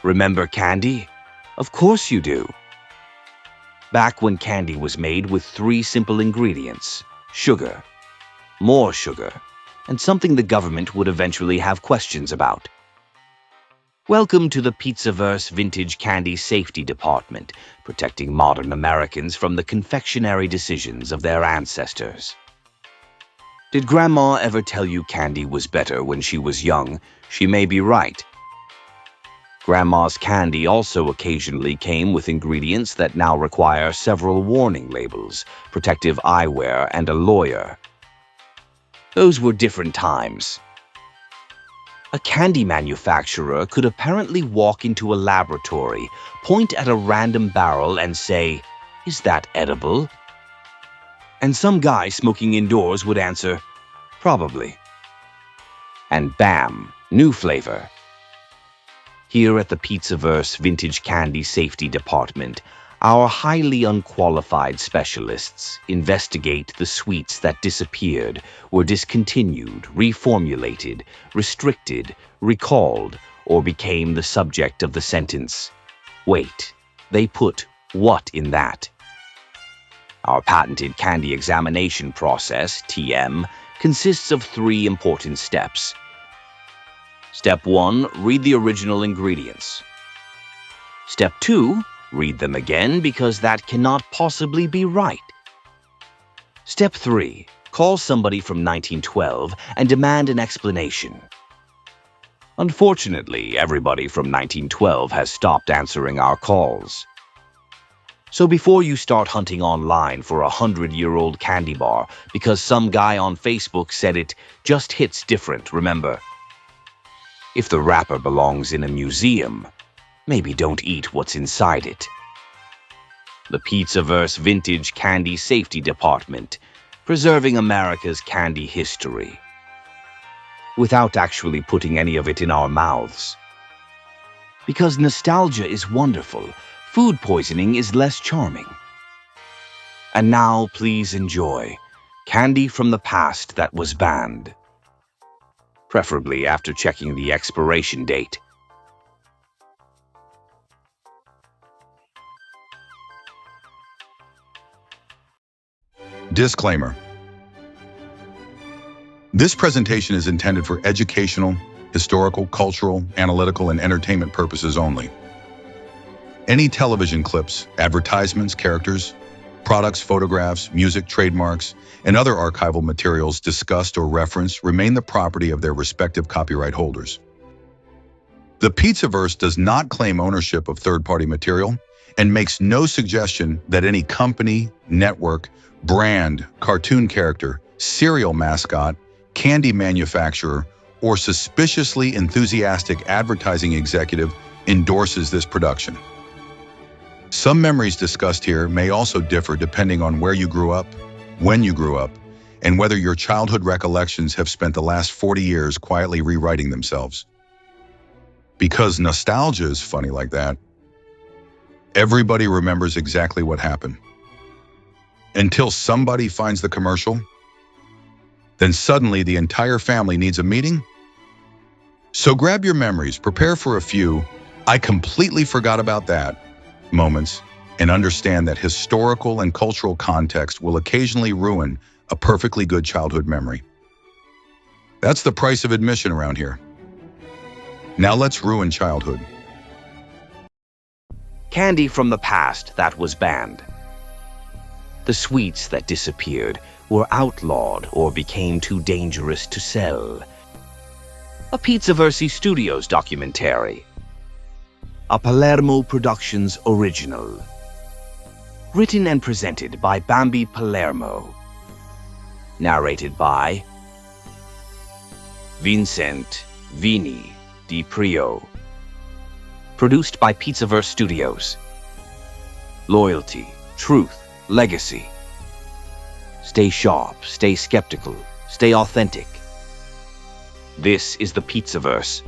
Remember candy? Of course you do. Back when candy was made with three simple ingredients: sugar, more sugar, and something the government would eventually have questions about. Welcome to the Pizzaverse Vintage Candy Safety Department, protecting modern Americans from the confectionery decisions of their ancestors. Did Grandma ever tell you candy was better when she was young? She may be right. Grandma's candy also occasionally came with ingredients that now require several warning labels, protective eyewear, and a lawyer. Those were different times. A candy manufacturer could apparently walk into a laboratory, point at a random barrel and say, "Is that edible?" And some guy smoking indoors would answer, "Probably." And bam, new flavor. Here at the Pizzaverse Vintage Candy Safety Department, our highly unqualified specialists investigate the sweets that disappeared, were discontinued, reformulated, restricted, recalled, or became the subject of the sentence, "Wait, they put what in that?" Our patented candy examination process, TM, consists of three important steps. Step 1, read the original ingredients. Step 2, read them again because that cannot possibly be right. Step 3, call somebody from 1912 and demand an explanation. Unfortunately, everybody from 1912 has stopped answering our calls. So before you start hunting online for a 100-year-old candy bar because some guy on Facebook said it just hits different, remember, if the wrapper belongs in a museum, maybe don't eat what's inside it. The Pizzaverse Vintage Candy Safety Department, preserving America's candy history, without actually putting any of it in our mouths. Because nostalgia is wonderful, food poisoning is less charming. And now, please enjoy candy from the past that was banned. Preferably after checking the expiration date. Disclaimer. This presentation is intended for educational, historical, cultural, analytical, and entertainment purposes only. Any television clips, advertisements, characters, products, photographs, music, trademarks, and other archival materials discussed or referenced remain the property of their respective copyright holders. The Pizzaverse does not claim ownership of third-party material and makes no suggestion that any company, network, brand, cartoon character, cereal mascot, candy manufacturer, or suspiciously enthusiastic advertising executive endorses this production. Some memories discussed here may also differ depending on where you grew up, when you grew up, and whether your childhood recollections have spent the last 40 years quietly rewriting themselves. Because nostalgia is funny like that. Everybody remembers exactly what happened. Until somebody finds the commercial, then suddenly the entire family needs a meeting. So grab your memories, prepare for a few "I completely forgot about that" moments, and understand that historical and cultural context will occasionally ruin a perfectly good childhood memory. That's the price of admission around here. Now let's ruin childhood. Candy from the past that was banned. The sweets that disappeared were outlawed or became too dangerous to sell. A Pizzaverse Studios documentary. A Palermo Productions original. Written and presented by Bambi Palermo. Narrated by Vincent Vini Di Prio. Produced by Pizzaverse Studios. Loyalty, truth, legacy. Stay sharp, stay skeptical, stay authentic. This is the Pizzaverse,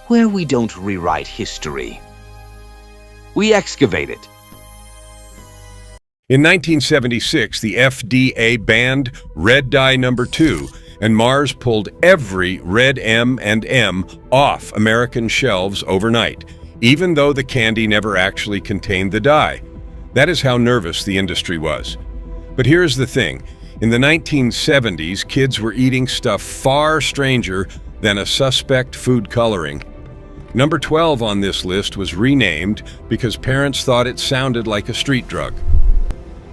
where we don't rewrite history. We excavate it. In 1976, the FDA banned red dye number 2 and Mars pulled every red M&M off American shelves overnight, even though the candy never actually contained the dye. That is how nervous the industry was. But here's the thing. In the 1970s, kids were eating stuff far stranger than a suspect food coloring. Number 12 on this list was renamed because parents thought it sounded like a street drug.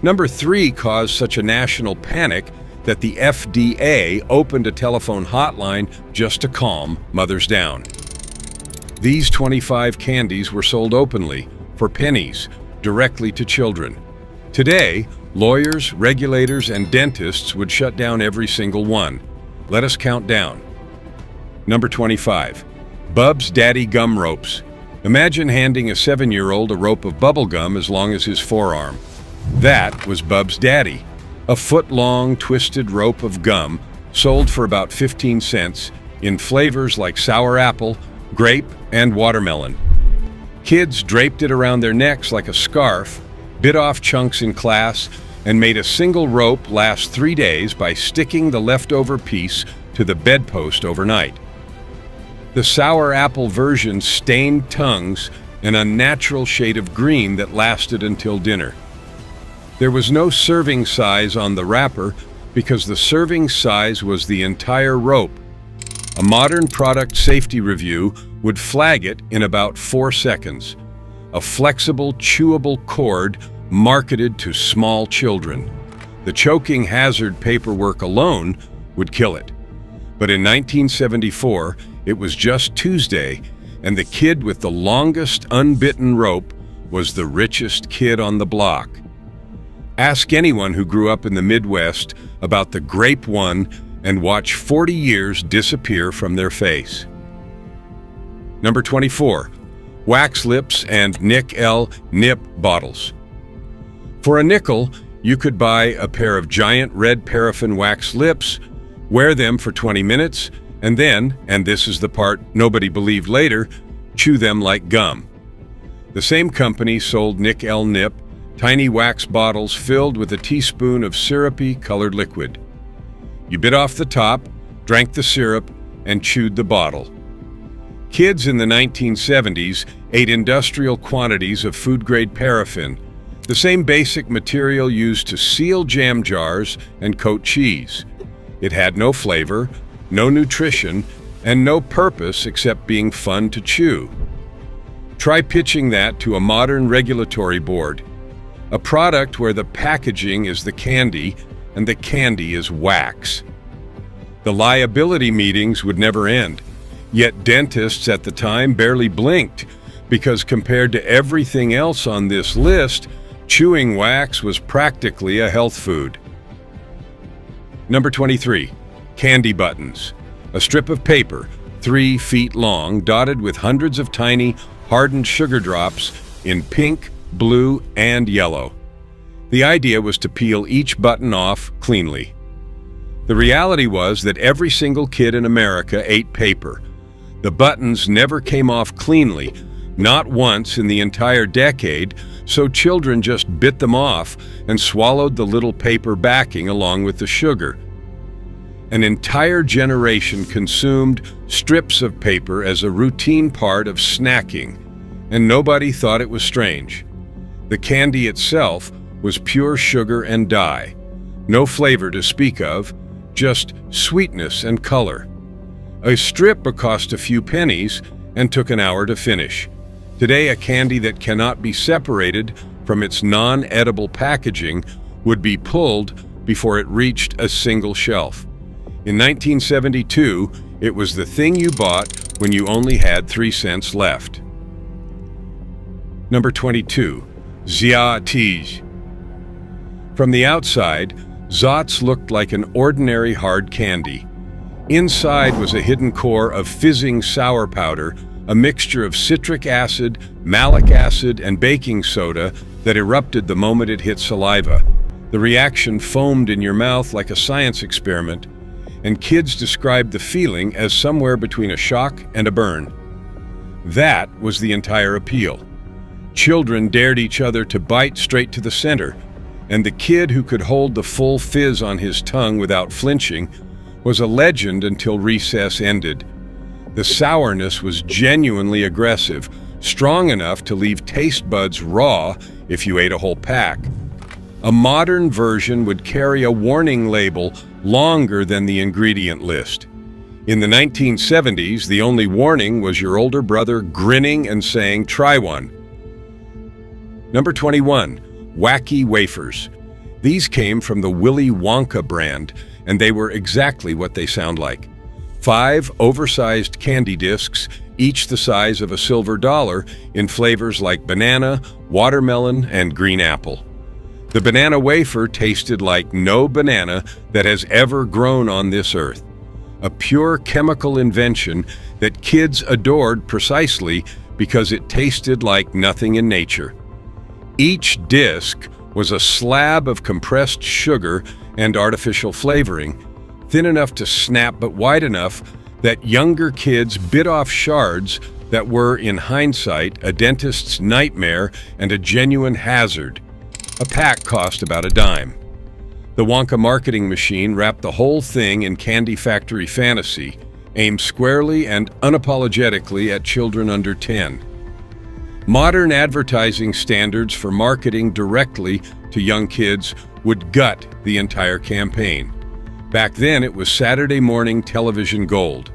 Number 3 caused such a national panic that the FDA opened a telephone hotline just to calm mothers down. These 25 candies were sold openly, for pennies, directly to children. Today, lawyers, regulators, and dentists would shut down every single one. Let us count down. Number 25. Bub's Daddy Gum Ropes. Imagine handing a 7-year-old a rope of bubble gum as long as his forearm. That was Bub's Daddy, a foot-long twisted rope of gum sold for about 15 cents in flavors like sour apple, grape, and watermelon. Kids draped it around their necks like a scarf, bit off chunks in class, and made a single rope last 3 days by sticking the leftover piece to the bedpost overnight. The sour apple version stained tongues an unnatural shade of green that lasted until dinner. There was no serving size on the wrapper because the serving size was the entire rope. A modern product safety review would flag it in about 4 seconds. A flexible, chewable cord marketed to small children. The choking hazard paperwork alone would kill it. But in 1974, it was just Tuesday, and the kid with the longest unbitten rope was the richest kid on the block. Ask anyone who grew up in the Midwest about the grape one and watch 40 years disappear from their face. Number 24. Wax lips and Nickel nip bottles. For a nickel, you could buy a pair of giant red paraffin wax lips, wear them for 20 minutes, and then, and this is the part nobody believed later, chew them like gum. The same company sold Nickel Nip, tiny wax bottles filled with a teaspoon of syrupy colored liquid. You bit off the top, drank the syrup, and chewed the bottle. Kids in the 1970s ate industrial quantities of food-grade paraffin, the same basic material used to seal jam jars and coat cheese. It had no flavor, no nutrition, and no purpose except being fun to chew. Try pitching that to a modern regulatory board. A product where the packaging is the candy and the candy is wax. The liability meetings would never end, yet dentists at the time barely blinked because compared to everything else on this list, chewing wax was practically a health food. Number 23. Candy buttons. A strip of paper, 3 feet long, dotted with hundreds of tiny, hardened sugar drops in pink, blue, and yellow. The idea was to peel each button off cleanly. The reality was that every single kid in America ate paper. The buttons never came off cleanly, not once in the entire decade, so children just bit them off and swallowed the little paper backing along with the sugar. An entire generation consumed strips of paper as a routine part of snacking, and nobody thought it was strange. The candy itself was pure sugar and dye, no flavor to speak of, just sweetness and color. A strip cost a few pennies and took an hour to finish. Today, a candy that cannot be separated from its non-edible packaging would be pulled before it reached a single shelf. In 1972, it was the thing you bought when you only had 3 cents left. Number 22. Zia-Tige. From the outside, Zots looked like an ordinary hard candy. Inside was a hidden core of fizzing sour powder, a mixture of citric acid, malic acid, and baking soda that erupted the moment it hit saliva. The reaction foamed in your mouth like a science experiment, and kids described the feeling as somewhere between a shock and a burn. That was the entire appeal. Children dared each other to bite straight to the center, and the kid who could hold the full fizz on his tongue without flinching was a legend until recess ended. The sourness was genuinely aggressive, strong enough to leave taste buds raw if you ate a whole pack. A modern version would carry a warning label longer than the ingredient list. In the 1970s, the only warning was your older brother grinning and saying, "Try one." Number 21, Wacky Wafers. These came from the Willy Wonka brand, and they were exactly what they sound like. 5 oversized candy discs, each the size of a silver dollar, in flavors like banana, watermelon, and green apple. The banana wafer tasted like no banana that has ever grown on this earth. A pure chemical invention that kids adored precisely because it tasted like nothing in nature. Each disc was a slab of compressed sugar and artificial flavoring, thin enough to snap but wide enough that younger kids bit off shards that were, in hindsight, a dentist's nightmare and a genuine hazard. A pack cost about a dime. The Wonka marketing machine wrapped the whole thing in candy factory fantasy, aimed squarely and unapologetically at children under 10. Modern advertising standards for marketing directly to young kids would gut the entire campaign. Back then, it was Saturday morning television gold.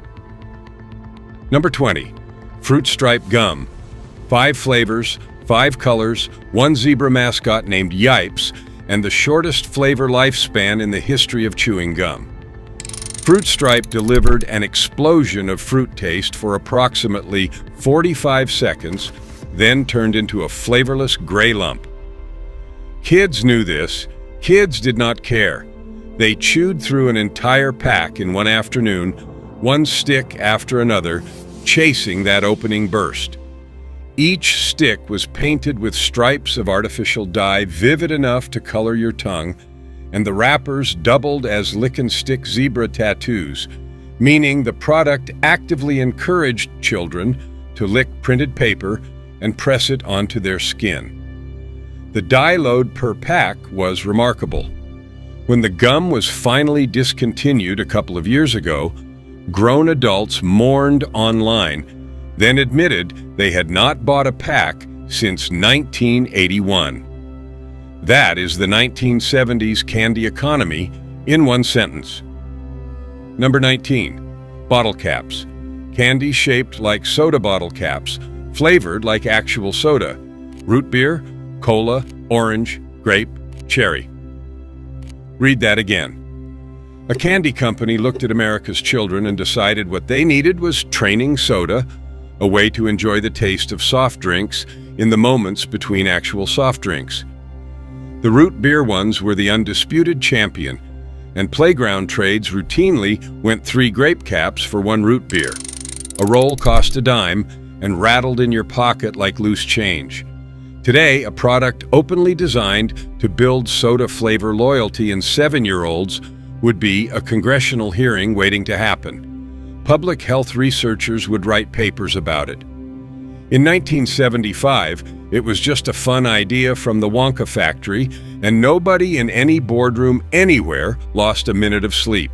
Number 20, Fruit Stripe Gum. 5 flavors, 5 colors, 1 zebra mascot named Yipes, and the shortest flavor lifespan in the history of chewing gum. Fruit Stripe delivered an explosion of fruit taste for approximately 45 seconds, then turned into a flavorless gray lump. Kids knew this. Kids did not care. They chewed through an entire pack in one afternoon, one stick after another, chasing that opening burst. Each stick was painted with stripes of artificial dye vivid enough to color your tongue, and the wrappers doubled as lick-and-stick zebra tattoos, meaning the product actively encouraged children to lick printed paper and press it onto their skin. The dye load per pack was remarkable. When the gum was finally discontinued a couple of years ago, grown adults mourned online, then admitted they had not bought a pack since 1981. That is the 1970s candy economy in one sentence. Number 19, bottle caps. Candy shaped like soda bottle caps, flavored like actual soda. Root beer, cola, orange, grape, cherry. Read that again. A candy company looked at America's children and decided what they needed was training soda, a way to enjoy the taste of soft drinks in the moments between actual soft drinks. The root beer ones were the undisputed champion, and playground trades routinely went 3 grape caps for 1 root beer. A roll cost a dime and rattled in your pocket like loose change. Today, a product openly designed to build soda flavor loyalty in 7-year-olds would be a congressional hearing waiting to happen. Public health researchers would write papers about it. In 1975, it was just a fun idea from the Wonka factory, and nobody in any boardroom anywhere lost a minute of sleep.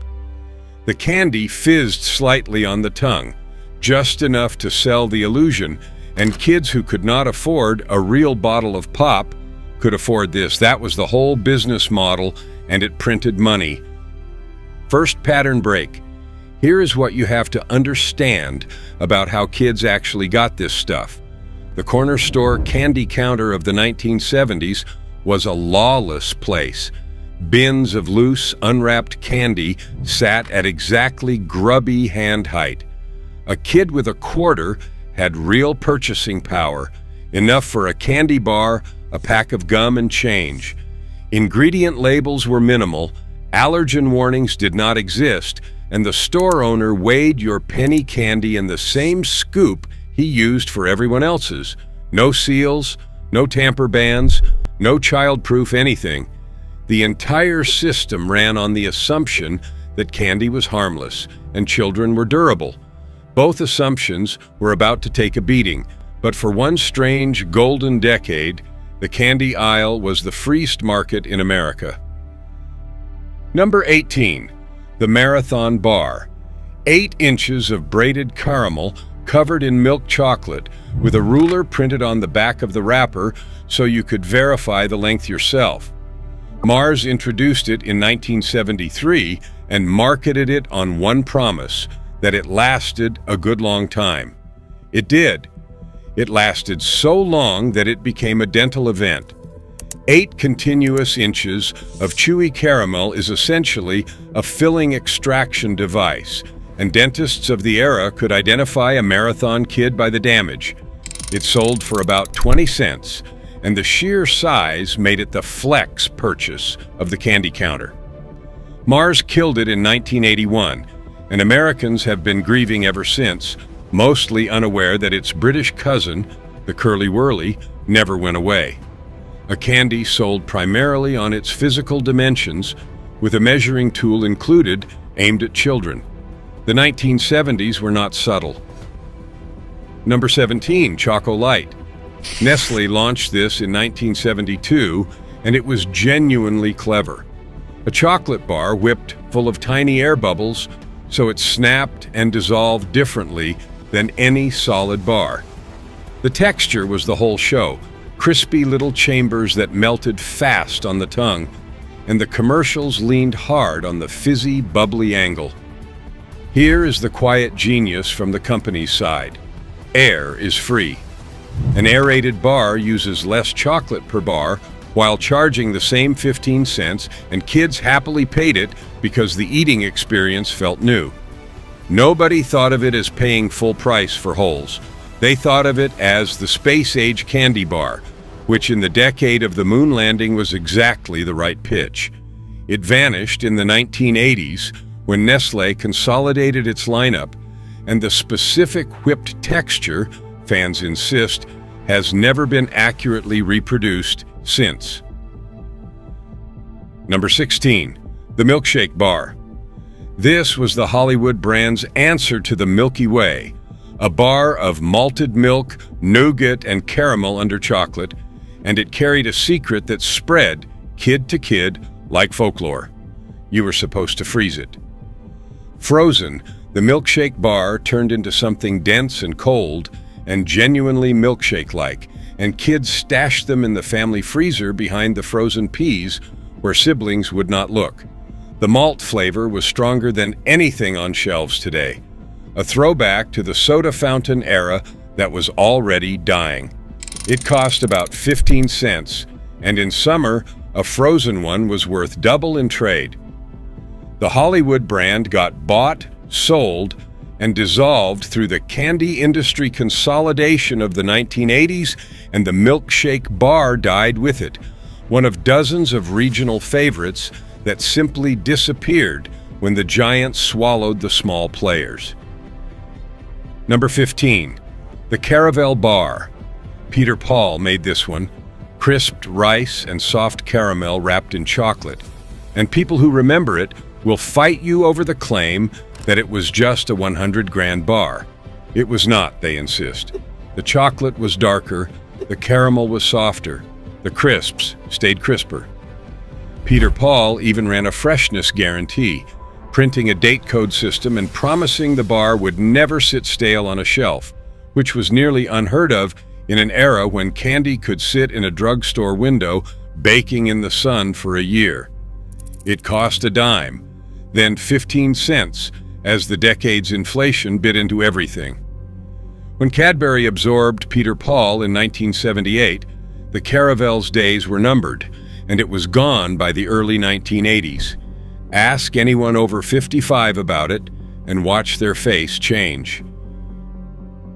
The candy fizzed slightly on the tongue, just enough to sell the illusion, and kids who could not afford a real bottle of pop could afford this. That was the whole business model, and it printed money. First pattern break. Here is what you have to understand about how kids actually got this stuff. The corner store candy counter of the 1970s was a lawless place. Bins of loose, unwrapped candy sat at exactly grubby hand height. A kid with a quarter had real purchasing power, enough for a candy bar, a pack of gum, and change. Ingredient labels were minimal, allergen warnings did not exist, and the store owner weighed your penny candy in the same scoop he used for everyone else's. No seals, no tamper bans, no child-proof anything. The entire system ran on the assumption that candy was harmless and children were durable. Both assumptions were about to take a beating, but for one strange golden decade, the candy aisle was the freest market in America. Number 18. The Marathon Bar. 8 inches of braided caramel covered in milk chocolate with a ruler printed on the back of the wrapper so you could verify the length yourself. Mars introduced it in 1973 and marketed it on one promise, that it lasted a good long time. It did. It lasted so long that it became a dental event. 8 continuous inches of chewy caramel is essentially a filling extraction device, and dentists of the era could identify a marathon kid by the damage. It sold for about 20 cents, and the sheer size made it the flex purchase of the candy counter. Mars killed it in 1981, and Americans have been grieving ever since, mostly unaware that its British cousin, the Curly Whirly, never went away. A candy sold primarily on its physical dimensions, with a measuring tool included aimed at children. The 1970s were not subtle. Number 17, Choco Light. Nestle launched this in 1972, and it was genuinely clever. A chocolate bar whipped full of tiny air bubbles, so it snapped and dissolved differently than any solid bar. The texture was the whole show. Crispy little chambers that melted fast on the tongue, and the commercials leaned hard on the fizzy, bubbly angle. Here is the quiet genius from the company's side. Air is free. An aerated bar uses less chocolate per bar while charging the same 15 cents, and kids happily paid it because the eating experience felt new. Nobody thought of it as paying full price for holes. They thought of it as the space-age candy bar, which in the decade of the moon landing was exactly the right pitch. It vanished in the 1980s when Nestle consolidated its lineup, and the specific whipped texture, fans insist, has never been accurately reproduced since. Number 16, the Milkshake Bar. This was the Hollywood brand's answer to the Milky Way, a bar of malted milk, nougat, and caramel under chocolate, and it carried a secret that spread kid to kid like folklore. You were supposed to freeze it. Frozen, the milkshake bar turned into something dense and cold and genuinely milkshake-like, and kids stashed them in the family freezer behind the frozen peas where siblings would not look. The malt flavor was stronger than anything on shelves today, a throwback to the soda fountain era that was already dying. It cost about 15 cents, and in summer, a frozen one was worth double in trade. The Hollywood brand got bought, sold, and dissolved through the candy industry consolidation of the 1980s, and the milkshake bar died with it, one of dozens of regional favorites that simply disappeared when the giants swallowed the small players. Number 15, the Caravelle Bar. Peter Paul made this one, crisped rice and soft caramel wrapped in chocolate, and people who remember it will fight you over the claim that it was just a 100-gram bar. It was not, they insist. The chocolate was darker, the caramel was softer, the crisps stayed crisper. Peter Paul even ran a freshness guarantee, printing a date code system and promising the bar would never sit stale on a shelf, which was nearly unheard of in an era when candy could sit in a drugstore window baking in the sun for a year. It cost a dime, then 15 cents, as the decade's inflation bit into everything. When Cadbury absorbed Peter Paul in 1978, the Caravelle's days were numbered, and it was gone by the early 1980s. Ask anyone over 55 about it, and watch their face change.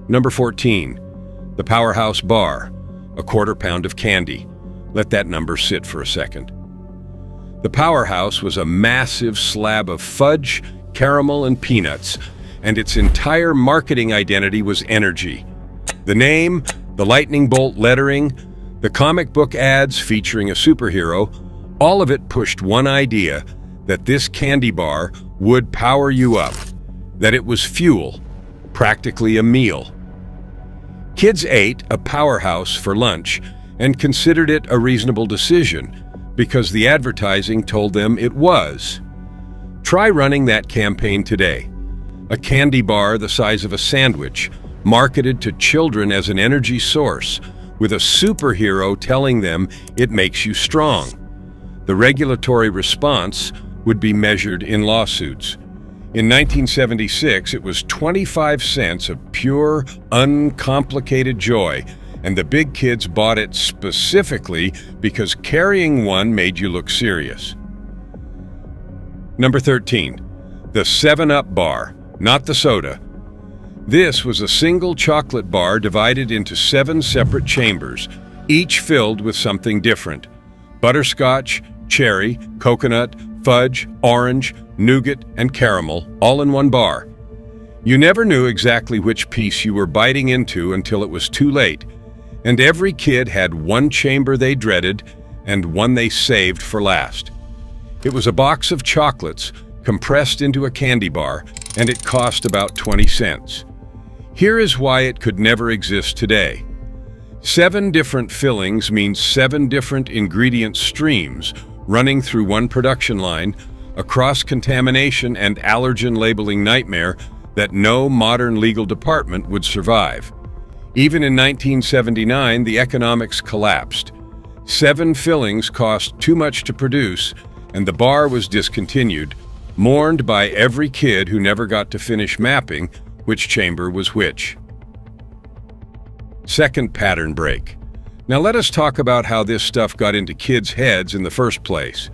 Number 14, the Powerhouse Bar, a quarter pound of candy. Let that number sit for a second. The Powerhouse was a massive slab of fudge, caramel, and peanuts, and its entire marketing identity was energy. The name, the lightning bolt lettering, the comic book ads featuring a superhero, all of it pushed one idea, that this candy bar would power you up, that it was fuel, practically a meal. Kids ate a Powerhouse for lunch and considered it a reasonable decision because the advertising told them it was. Try running that campaign today. A candy bar the size of a sandwich, marketed to children as an energy source, with a superhero telling them it makes you strong. The regulatory response would be measured in lawsuits. In 1976, it was 25 cents of pure, uncomplicated joy, and the big kids bought it specifically because carrying one made you look serious. Number 13, the 7-Up bar, not the soda. This was a single chocolate bar divided into 7 separate chambers, each filled with something different. Butterscotch, cherry, coconut, fudge, orange, nougat, and caramel, all in one bar. You never knew exactly which piece you were biting into until it was too late, and every kid had one chamber they dreaded and one they saved for last. It was a box of chocolates compressed into a candy bar, and it cost about 20 cents. Here is why it could never exist today. 7 different fillings means 7 different ingredient streams running through one production line, a cross-contamination and allergen labeling nightmare that no modern legal department would survive. Even in 1979, the economics collapsed. 7 fillings cost too much to produce, and the bar was discontinued, mourned by every kid who never got to finish mapping which chamber was which. Second pattern break. Now let us talk about how this stuff got into kids' heads in the first place.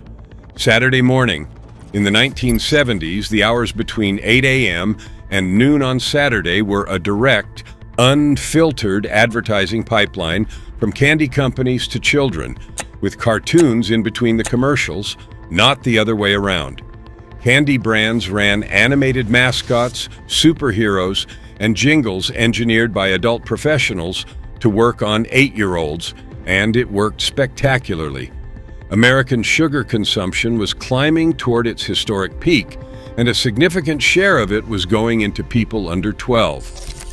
Saturday morning. In the 1970s, the hours between 8 a.m. and noon on Saturday were a direct, unfiltered advertising pipeline from candy companies to children, with cartoons in between the commercials, not the other way around. Candy brands ran animated mascots, superheroes, and jingles engineered by adult professionals to work on 8-year-olds, and it worked spectacularly. American sugar consumption was climbing toward its historic peak, and a significant share of it was going into people under 12.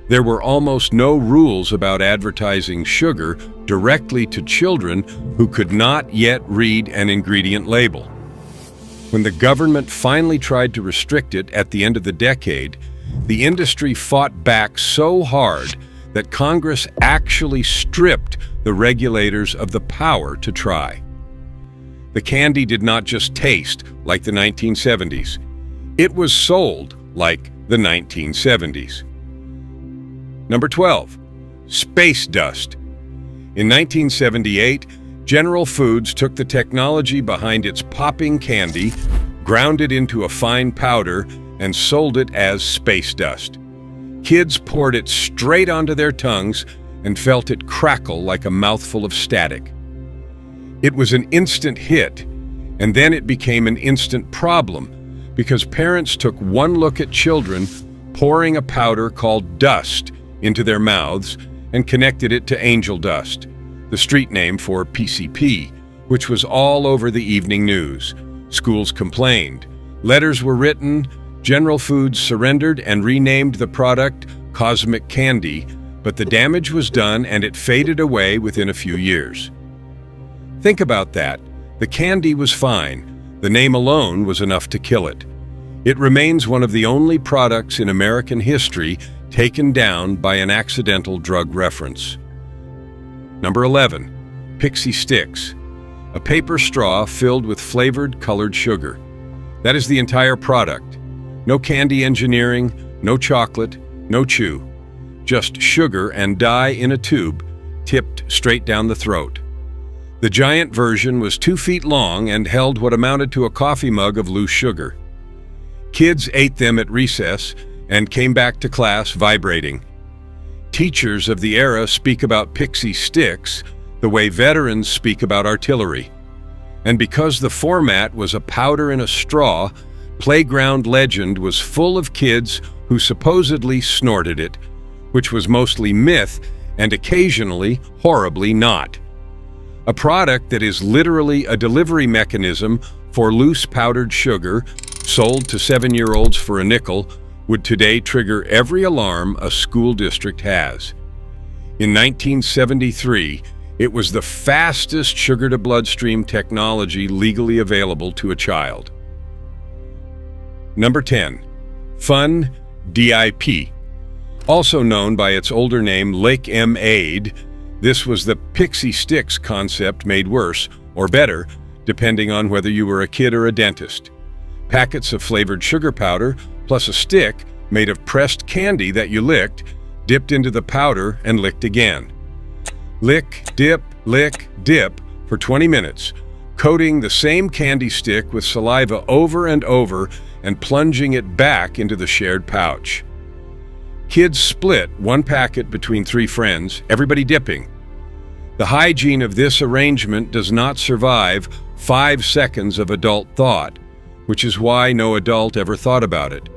There were almost no rules about advertising sugar directly to children who could not yet read an ingredient label. When the government finally tried to restrict it at the end of the decade, the industry fought back so hard that Congress actually stripped the regulators of the power to try. The candy did not just taste like the 1970s. It was sold like the 1970s. Number 12, space dust. In 1978, General Foods took the technology behind its popping candy, ground it into a fine powder, and sold it as space dust. Kids poured it straight onto their tongues and felt it crackle like a mouthful of static. It was an instant hit, and then it became an instant problem because parents took one look at children pouring a powder called dust into their mouths and connected it to angel dust, the street name for PCP, which was all over the evening news. Schools complained. Letters were written. General Foods surrendered and renamed the product Cosmic Candy, but the damage was done and it faded away within a few years. Think about that. The candy was fine. The name alone was enough to kill it. It remains one of the only products in American history taken down by an accidental drug reference. Number 11, Pixie Sticks, a paper straw filled with flavored colored sugar. That is the entire product. No candy engineering, no chocolate, no chew. Just sugar and dye in a tube, tipped straight down the throat. The giant version was 2 feet long and held what amounted to a coffee mug of loose sugar. Kids ate them at recess and came back to class vibrating. Teachers of the era speak about Pixie Sticks the way veterans speak about artillery. And because the format was a powder in a straw, Playground Legend was full of kids who supposedly snorted it, which was mostly myth and occasionally horribly not. A product that is literally a delivery mechanism for loose powdered sugar, sold to 7-year-olds for a nickel, would today trigger every alarm a school district has. In 1973, it was the fastest sugar-to-bloodstream technology legally available to a child. Number 10. Fun DIP. Also known by its older name Lick M-Aid, this was the Pixie Sticks concept made worse, or better, depending on whether you were a kid or a dentist. Packets of flavored sugar powder, plus a stick made of pressed candy that you licked, dipped into the powder and licked again. Lick, dip, for 20 minutes, coating the same candy stick with saliva over and over and plunging it back into the shared pouch. Kids split one packet between 3 friends, everybody dipping. The hygiene of this arrangement does not survive 5 seconds of adult thought, which is why no adult ever thought about it.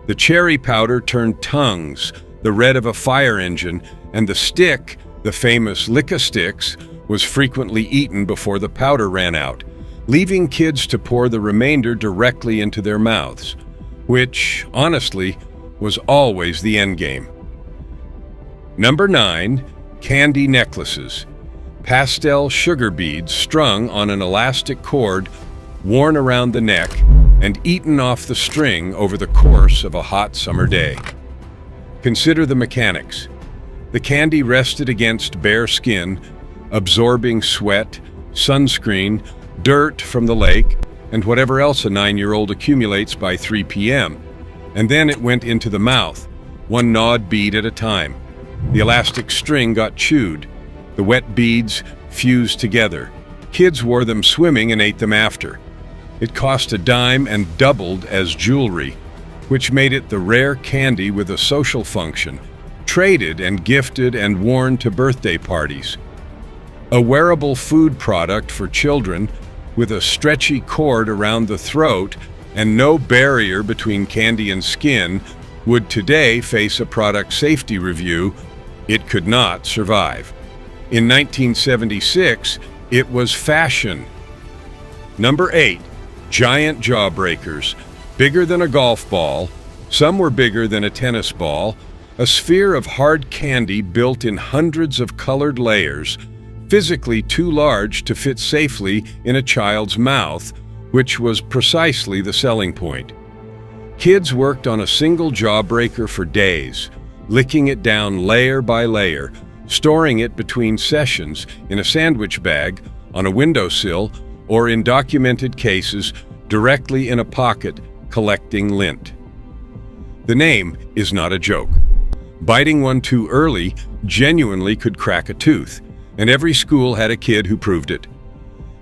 The cherry powder turned tongues, the red of a fire engine, and the stick, the famous Lick-a-Sticks, was frequently eaten before the powder ran out, leaving kids to pour the remainder directly into their mouths, which, honestly, was always the endgame. Number 9. Candy necklaces. Pastel sugar beads strung on an elastic cord worn around the neck and eaten off the string over the course of a hot summer day. Consider the mechanics. The candy rested against bare skin, absorbing sweat, sunscreen, dirt from the lake, and whatever else a 9-year-old accumulates by 3 p.m. And then it went into the mouth, one gnawed bead at a time. The elastic string got chewed. The wet beads fused together. Kids wore them swimming and ate them after. It cost a dime and doubled as jewelry, which made it the rare candy with a social function, traded and gifted and worn to birthday parties. A wearable food product for children with a stretchy cord around the throat and no barrier between candy and skin would today face a product safety review. It could not survive. In 1976, it was fashion. Number 8. Giant jawbreakers. Bigger than a golf ball, some were bigger than a tennis ball, a sphere of hard candy built in hundreds of colored layers, physically too large to fit safely in a child's mouth, which was precisely the selling point. Kids worked on a single jawbreaker for days, licking it down layer by layer, storing it between sessions in a sandwich bag, on a windowsill, or in documented cases directly in a pocket, collecting lint. The name is not a joke. Biting one too early genuinely could crack a tooth, and every school had a kid who proved it.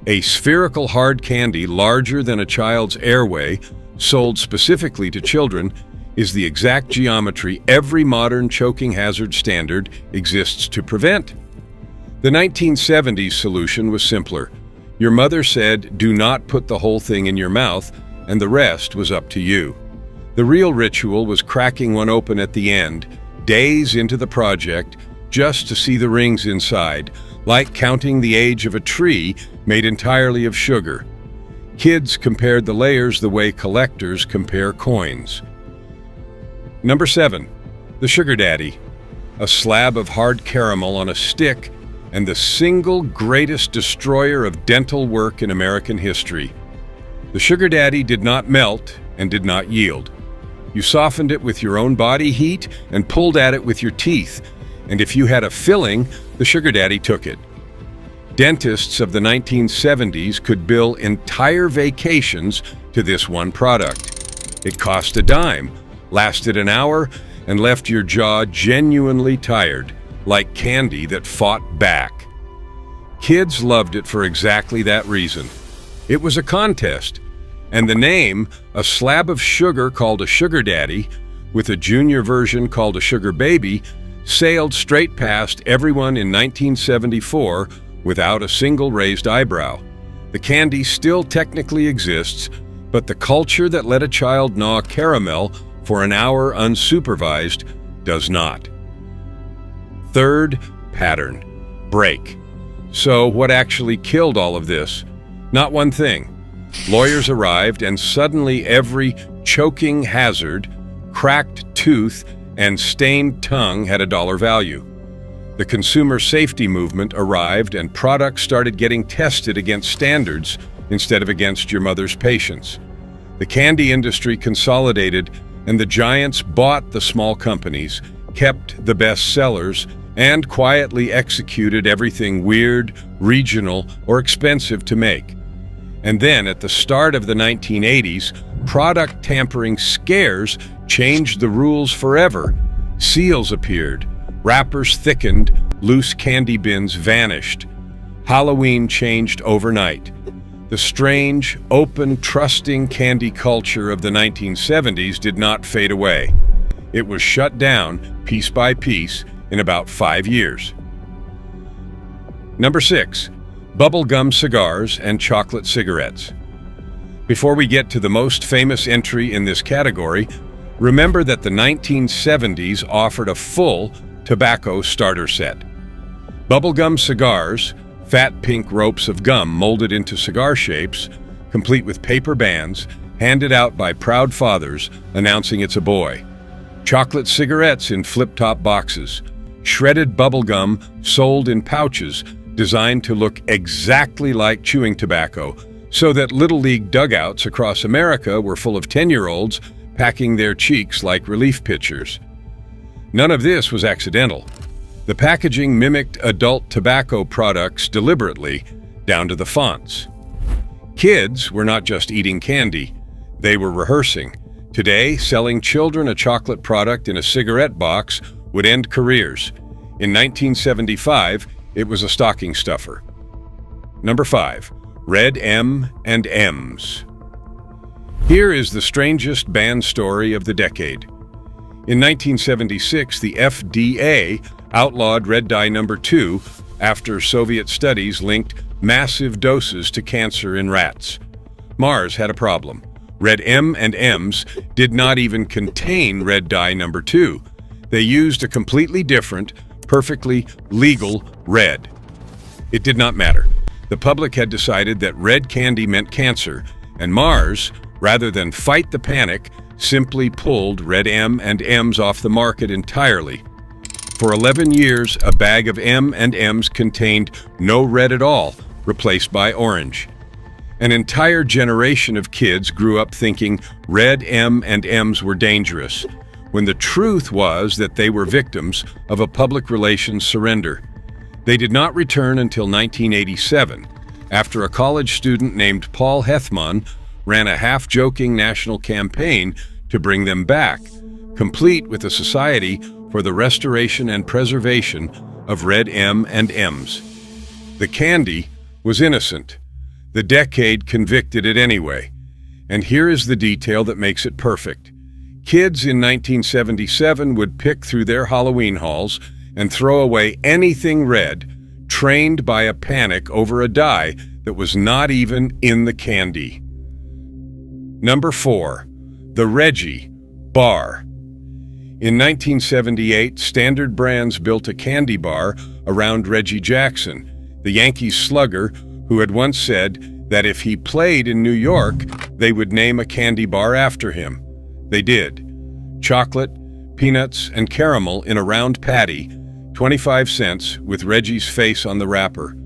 A spherical hard candy larger than a child's airway, sold specifically to children, is the exact geometry every modern choking hazard standard exists to prevent. The 1970s solution was simpler. Your mother said, "Do not put the whole thing in your mouth," and the rest was up to you. The real ritual was cracking one open at the end, days into the project, just to see the rings inside, like counting the age of a tree made entirely of sugar. Kids compared the layers the way collectors compare coins. Number 7. The Sugar Daddy. A slab of hard caramel on a stick and the single greatest destroyer of dental work in American history. The Sugar Daddy did not melt and did not yield. You softened it with your own body heat and pulled at it with your teeth, and if you had a filling, the Sugar Daddy took it. Dentists of the 1970s could bill entire vacations to this one product. It cost a dime, lasted an hour, and left your jaw genuinely tired, like candy that fought back. Kids loved it for exactly that reason. It was a contest, and the name, a slab of sugar called a Sugar Daddy, with a junior version called a Sugar Baby, sailed straight past everyone in 1974 without a single raised eyebrow. The candy still technically exists, but the culture that let a child gnaw caramel for an hour unsupervised does not. Third pattern, break. So what actually killed all of this? Not one thing. Lawyers arrived and suddenly every choking hazard, cracked tooth, and stained tongue had a dollar value. The consumer safety movement arrived and products started getting tested against standards instead of against your mother's patience. The candy industry consolidated, and the giants bought the small companies, kept the best sellers, and quietly executed everything weird, regional, or expensive to make. And then, at the start of the 1980s, product tampering scares changed the rules forever. Seals appeared, wrappers thickened, loose candy bins vanished. Halloween changed overnight. The strange, open, trusting candy culture of the 1970s did not fade away. It was shut down, piece by piece, in about 5 years. Number 6. Bubblegum cigars and chocolate cigarettes. Before we get to the most famous entry in this category, remember that the 1970s offered a full tobacco starter set. Bubblegum cigars, fat pink ropes of gum molded into cigar shapes, complete with paper bands, handed out by proud fathers announcing it's a boy. Chocolate cigarettes in flip-top boxes. Shredded bubblegum sold in pouches designed to look exactly like chewing tobacco, so that Little League dugouts across America were full of 10-year-olds packing their cheeks like relief pitchers. None of this was accidental. The packaging mimicked adult tobacco products deliberately, down to the fonts. Kids were not just eating candy, they were rehearsing. Today, selling children a chocolate product in a cigarette box would end careers. In 1975, it was a stocking stuffer. Number 5. Red M&Ms. Here is the strangest ban story of the decade. In 1976, the FDA outlawed red dye number 2 after Soviet studies linked massive doses to cancer in rats. Mars had a problem. Red M&Ms did not even contain red dye number 2. They used a completely different, perfectly legal red. It did not matter. The public had decided that red candy meant cancer, and Mars, rather than fight the panic, simply pulled red M&Ms off the market entirely. For 11 years, a bag of M&Ms contained no red at all, replaced by orange. An entire generation of kids grew up thinking red M&Ms were dangerous, when the truth was that they were victims of a public relations surrender. They did not return until 1987, after a college student named Paul Hethman ran a half-joking national campaign to bring them back, complete with a society for the restoration and preservation of red M&Ms. The candy was innocent. The decade convicted it anyway. And here is the detail that makes it perfect. Kids in 1977 would pick through their Halloween hauls and throw away anything red, trained by a panic over a dye that was not even in the candy. Number 4. The Reggie Bar. In 1978, Standard Brands built a candy bar around Reggie Jackson, the Yankees slugger who had once said that if he played in New York, they would name a candy bar after him. They did. Chocolate, peanuts, and caramel in a round patty, 25 cents with Reggie's face on the wrapper.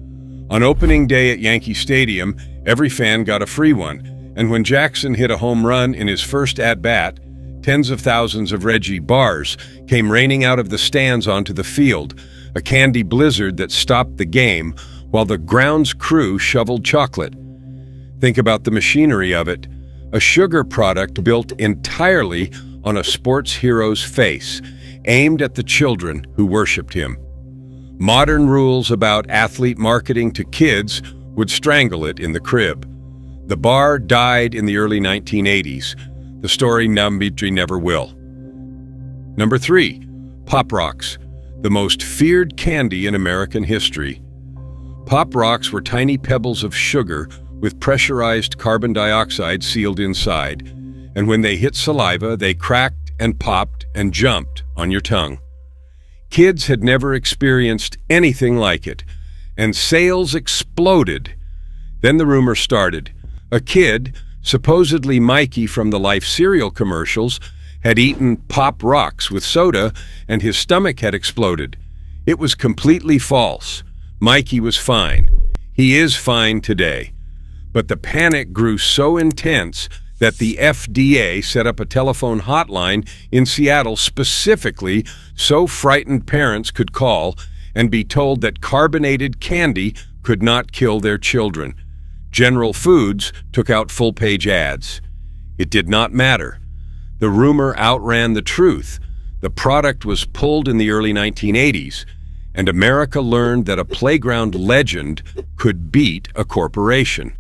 On opening day at Yankee Stadium, every fan got a free one, and when Jackson hit a home run in his first at-bat, tens of thousands of Reggie bars came raining out of the stands onto the field, a candy blizzard that stopped the game while the grounds crew shoveled chocolate. Think about the machinery of it. A sugar product built entirely on a sports hero's face, aimed at the children who worshipped him. Modern rules about athlete marketing to kids would strangle it in the crib. The bar died in the early 1980s. The story never will. Number 3. Pop Rocks, the most feared candy in American history. Pop Rocks were tiny pebbles of sugar with pressurized carbon dioxide sealed inside, and when they hit saliva, they cracked and popped and jumped on your tongue. Kids had never experienced anything like it, and sales exploded. Then the rumor started. A kid, supposedly Mikey from the Life cereal commercials, had eaten Pop Rocks with soda and his stomach had exploded. It was completely false. Mikey was fine. He is fine today. But the panic grew so intense that the FDA set up a telephone hotline in Seattle specifically so frightened parents could call and be told that carbonated candy could not kill their children. General Foods took out full-page ads. It did not matter. The rumor outran the truth. The product was pulled in the early 1980s, and America learned that a playground legend could beat a corporation.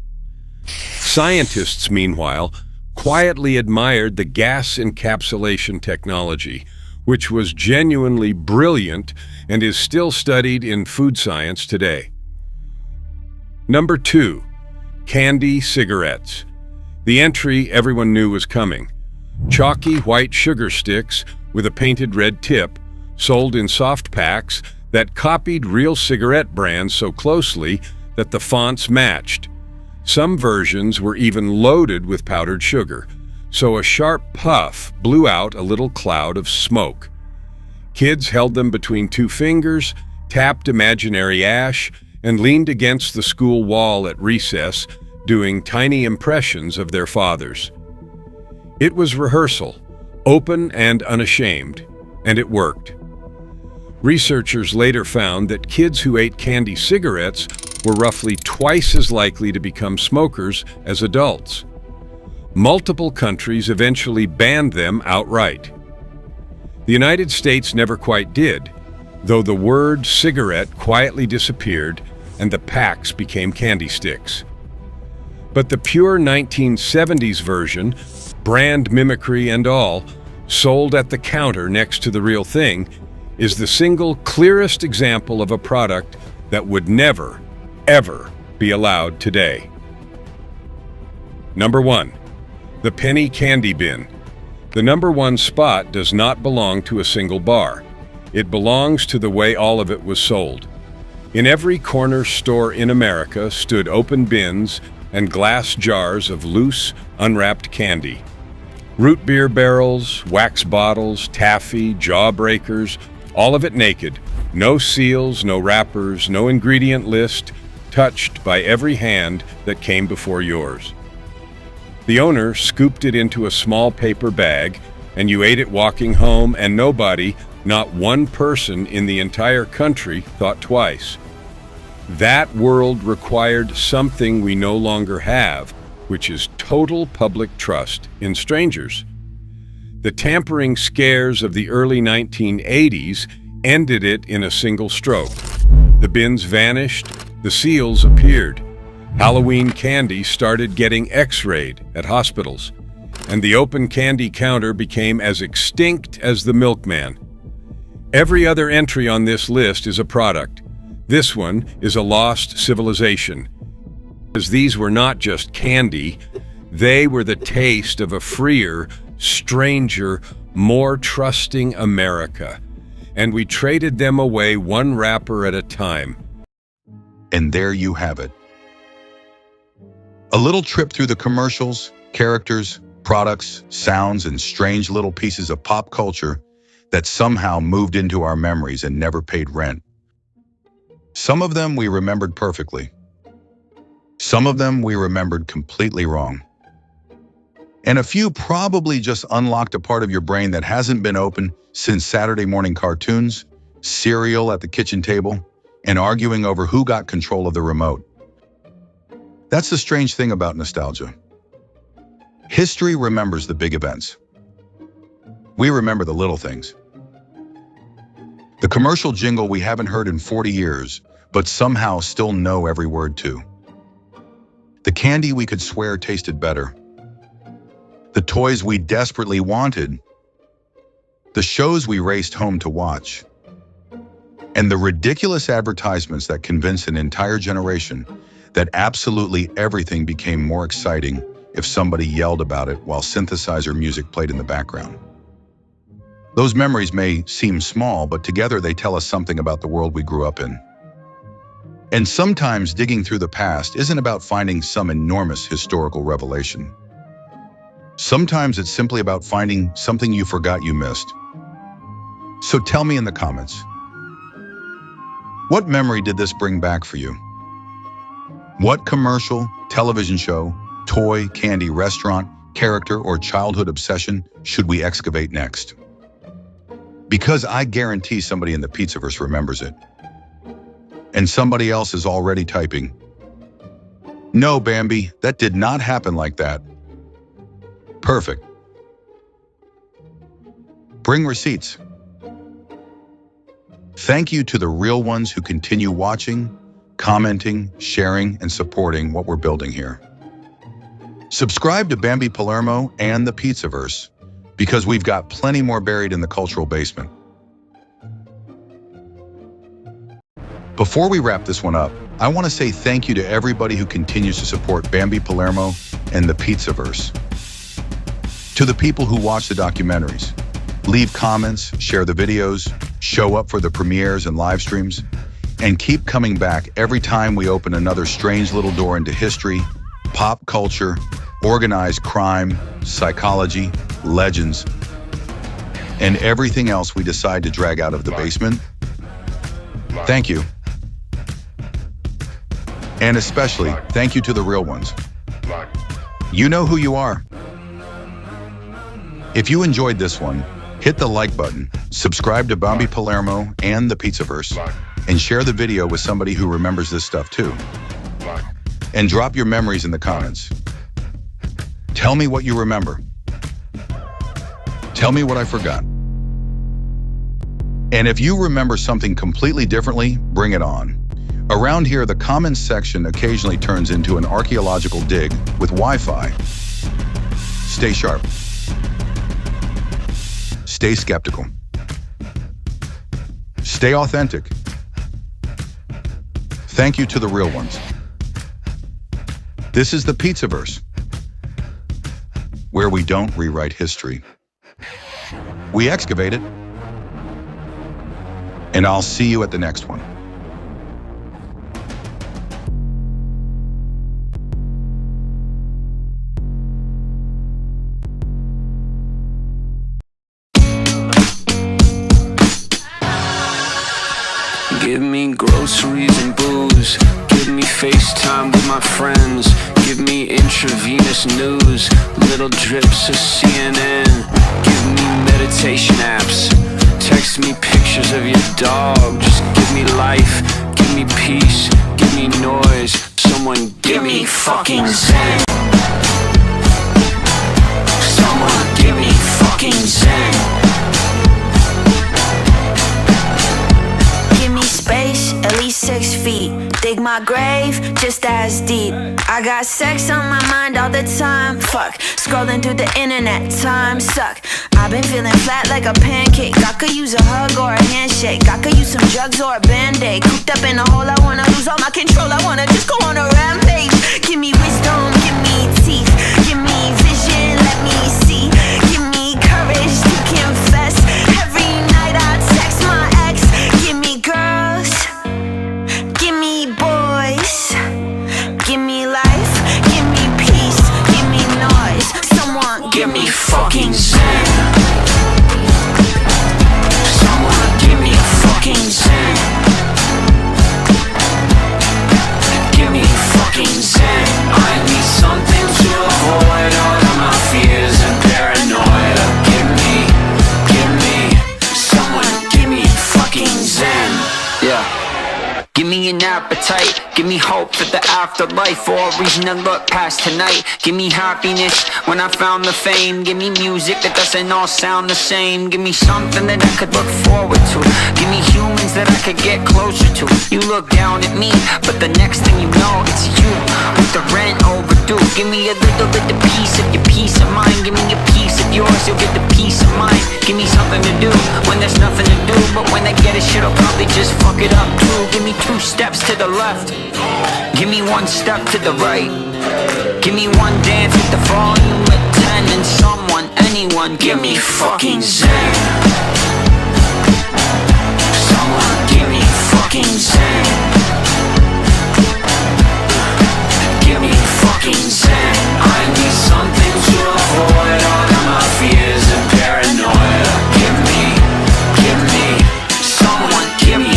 Scientists, meanwhile, quietly admired the gas encapsulation technology, which was genuinely brilliant and is still studied in food science today. Number 2, candy cigarettes. The entry everyone knew was coming. Chalky white sugar sticks with a painted red tip, sold in soft packs that copied real cigarette brands so closely that the fonts matched. Some versions were even loaded with powdered sugar, so a sharp puff blew out a little cloud of smoke. Kids held them between two fingers, tapped imaginary ash, and leaned against the school wall at recess, doing tiny impressions of their fathers. It was rehearsal, open and unashamed, and it worked. Researchers later found that kids who ate candy cigarettes were roughly twice as likely to become smokers as adults. Multiple countries eventually banned them outright. The United States never quite did, though the word cigarette quietly disappeared and the packs became candy sticks. But the pure 1970s version, brand mimicry and all, sold at the counter next to the real thing, is the single clearest example of a product that would never, ever be allowed today. Number 1, the penny candy bin. The number 1 spot does not belong to a single bar. It belongs to the way all of it was sold. In every corner store in America stood open bins and glass jars of loose, unwrapped candy. Root beer barrels, wax bottles, taffy, jawbreakers, all of it naked. No seals, no wrappers, no ingredient list, touched by every hand that came before yours. The owner scooped it into a small paper bag, and you ate it walking home, and nobody, not one person in the entire country, thought twice. That world required something we no longer have, which is total public trust in strangers. The tampering scares of the early 1980s ended it in a single stroke. The bins vanished, the seals appeared. Halloween candy started getting X-rayed at hospitals, and the open candy counter became as extinct as the milkman. Every other entry on this list is a product. This one is a lost civilization. As these were not just candy, they were the taste of a freer, stranger, more trusting America. And we traded them away one wrapper at a time. And there you have it. A little trip through the commercials, characters, products, sounds, and strange little pieces of pop culture that somehow moved into our memories and never paid rent. Some of them we remembered perfectly. Some of them we remembered completely wrong. And a few probably just unlocked a part of your brain that hasn't been open since Saturday morning cartoons, cereal at the kitchen table, and arguing over who got control of the remote. That's the strange thing about nostalgia. History remembers the big events. We remember the little things. The commercial jingle we haven't heard in 40 years, but somehow still know every word to. The candy we could swear tasted better. The toys we desperately wanted. The shows we raced home to watch. And the ridiculous advertisements that convinced an entire generation that absolutely everything became more exciting if somebody yelled about it while synthesizer music played in the background. Those memories may seem small, but together they tell us something about the world we grew up in. And sometimes digging through the past isn't about finding some enormous historical revelation. Sometimes it's simply about finding something you forgot you missed. So tell me in the comments, what memory did this bring back for you? What commercial, television show, toy, candy, restaurant, character, or childhood obsession should we excavate next? Because I guarantee somebody in the Pizzaverse remembers it. And somebody else is already typing, "No, Bambi, that did not happen like that." Perfect. Bring receipts. Thank you to the real ones who continue watching, commenting, sharing, and supporting what we're building here. Subscribe to Bambi Palermo and the Pizzaverse, because we've got plenty more buried in the cultural basement. Before we wrap this one up, I want to say thank you to everybody who continues to support Bambi Palermo and the Pizzaverse. To the people who watch the documentaries, leave comments, share the videos, show up for the premieres and live streams, and keep coming back every time we open another strange little door into history, pop culture, organized crime, psychology, legends, and everything else we decide to drag out of the basement. Thank you. And especially, thank you to the real ones. You know who you are. If you enjoyed this one, hit the like button, subscribe to Bambi Palermo and the Pizzaverse, and share the video with somebody who remembers this stuff too. And drop your memories in the comments. Tell me what you remember. Tell me what I forgot. And if you remember something completely differently, bring it on. Around here, the comments section occasionally turns into an archaeological dig with Wi-Fi. Stay sharp. Stay skeptical. Stay authentic. Thank you to the real ones. This is the Pizzaverse, where we don't rewrite history. We excavate it. And I'll see you at the next one. Give me groceries and booze. Give me FaceTime with my friends. Give me intravenous news. Little drips of CNN. Give me meditation apps. Text me pictures of your dog. Just give me life. Give me peace. Give me noise. Someone give me fucking zen. Someone give me fucking zen. At least 6 feet. Dig my grave just as deep. I got sex on my mind all the time. Fuck, scrolling through the internet, time suck. I've been feeling flat like a pancake. I could use a hug or a handshake. I could use some drugs or a band-aid. Cooped up in a hole, I wanna lose all my control. I wanna just go on a rampage. Give me wisdom, give me teeth. Give me vision, let me see. Give me courage to confess. Every night I text my ex. Give me girls. Give me boys, give me life, give me peace, give me noise. Someone give me fucking zen. Someone give me fucking zen. Give me fucking zen. I need something to avoid all of my fears and paranoia. Someone give me fucking zen. Yeah. Give me an appetite, give me hope for the afterlife, or a reason to look past tonight. Give me happiness when I found the fame. Give me music that doesn't all sound the same. Give me something that I could look forward to. Give me humans that I could get closer to. You look down at me, but the next thing you know, it's you with the rent overdue. Give me a little bit of piece of your peace of mind. Give me a piece of yours, you'll get the peace of mind. Give me something to do when there's nothing to do, but when I get it, shit'll probably just fuck it up too. Give me 2 steps to the left. Give me 1 step to the right. Give me 1 dance with the volume at 10. And someone, anyone, give me fucking zen. Someone give me fucking zen. Give me fucking zen. I need something to avoid all of my fears and paranoia. Give me someone, give me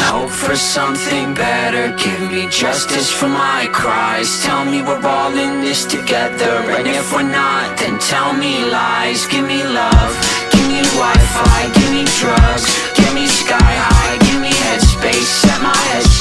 hope for something something better. Give me justice for my cries. Tell me we're all in this together, and if we're not, then tell me lies. Give me love, give me Wi-Fi, give me drugs, give me sky high, give me headspace, set my head